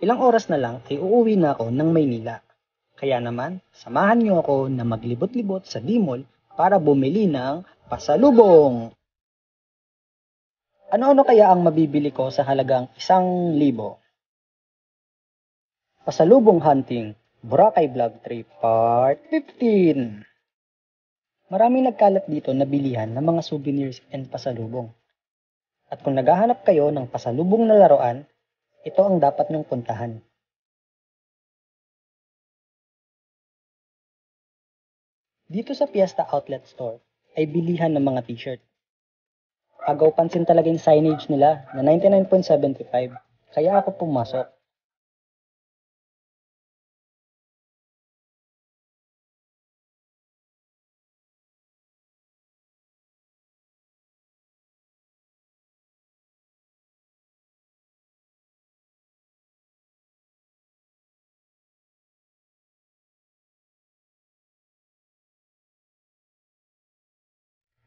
Ilang oras na lang ay uuwi na ako ng Maynila. Kaya naman, samahan niyo ako na maglibot-libot sa D-Mall para bumili ng pasalubong. Ano-ano kaya ang mabibili ko sa halagang 1,000? Pasalubong hunting, Boracay Vlog Trip Part 15. Maraming nagkalat dito na bilihan ng mga souvenirs and pasalubong. At kung naghahanap kayo ng pasalubong na laruan, ito ang dapat niyong puntahan. Dito sa Fiesta Outlet Store ay bilihan ng mga t-shirt. Agaw pansin talaga yung signage nila na 99.75, kaya ako pumasok.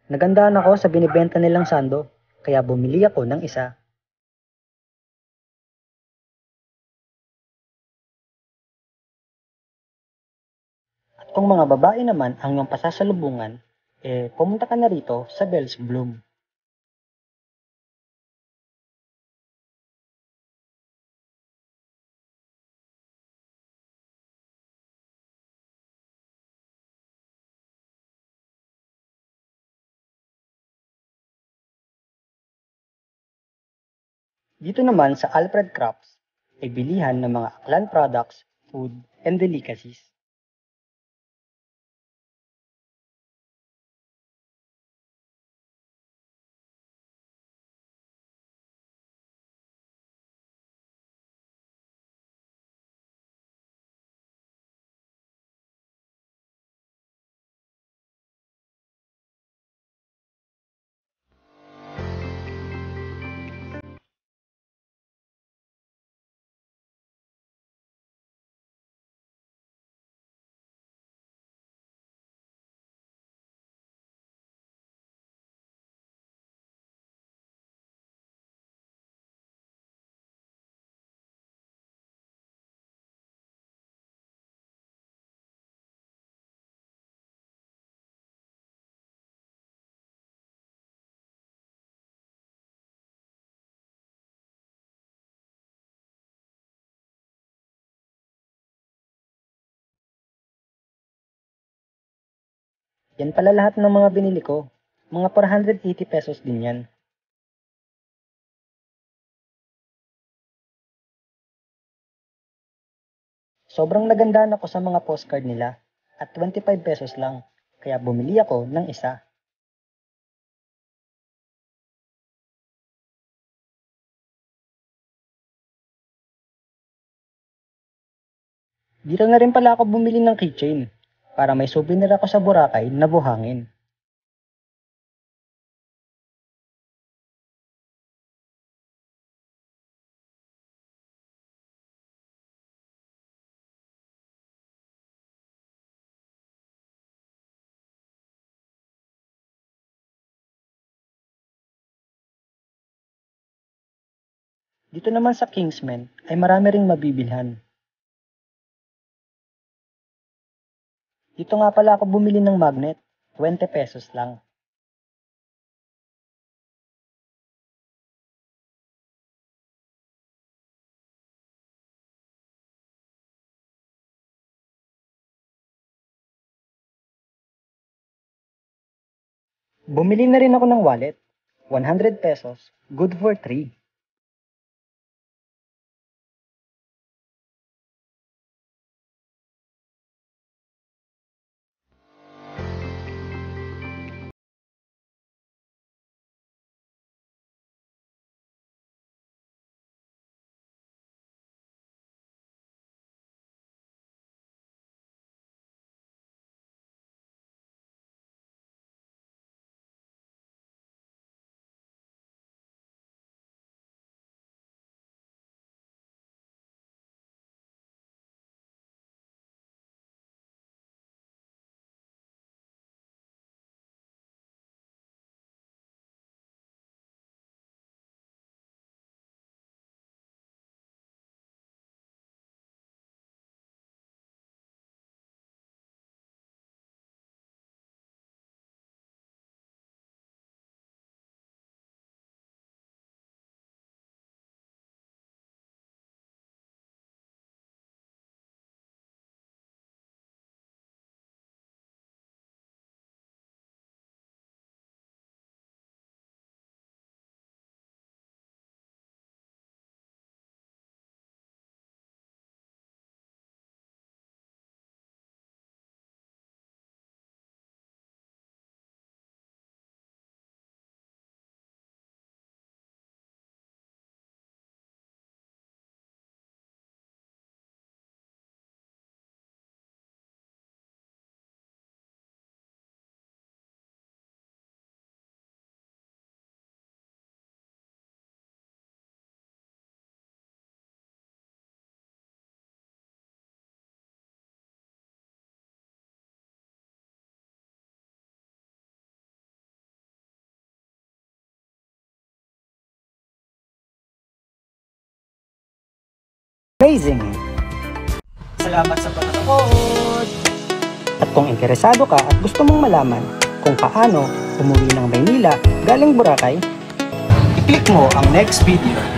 Nagandahan ako sa binibenta nilang sando, kaya bumili ako ng isa. At kung mga babae naman ang iyong pasasalubungan, pumunta ka na rito sa Bells Bloom. Dito naman sa Alfred Crafts ay bilihan ng mga Aklan products, food, and delicacies. Yan pala lahat ng mga binili ko. Mga 480 pesos din yan. Sobrang nagandahan ako sa mga postcard nila at 25 pesos lang. Kaya bumili ako ng isa. Dito na rin pala ako bumili ng keychain para may souvenir ako sa Boracay na buhangin. Dito naman sa Kingsmen ay marami ring mabibilhan. Dito nga pala ako bumili ng magnet, 20 pesos lang. Bumili na rin ako ng wallet, 100 pesos, good for 3. Amazing! Salamat sa panonood! At kung interesado ka at gusto mong malaman kung paano umuwi ng Maynila galing Boracay, i-click mo ang next video.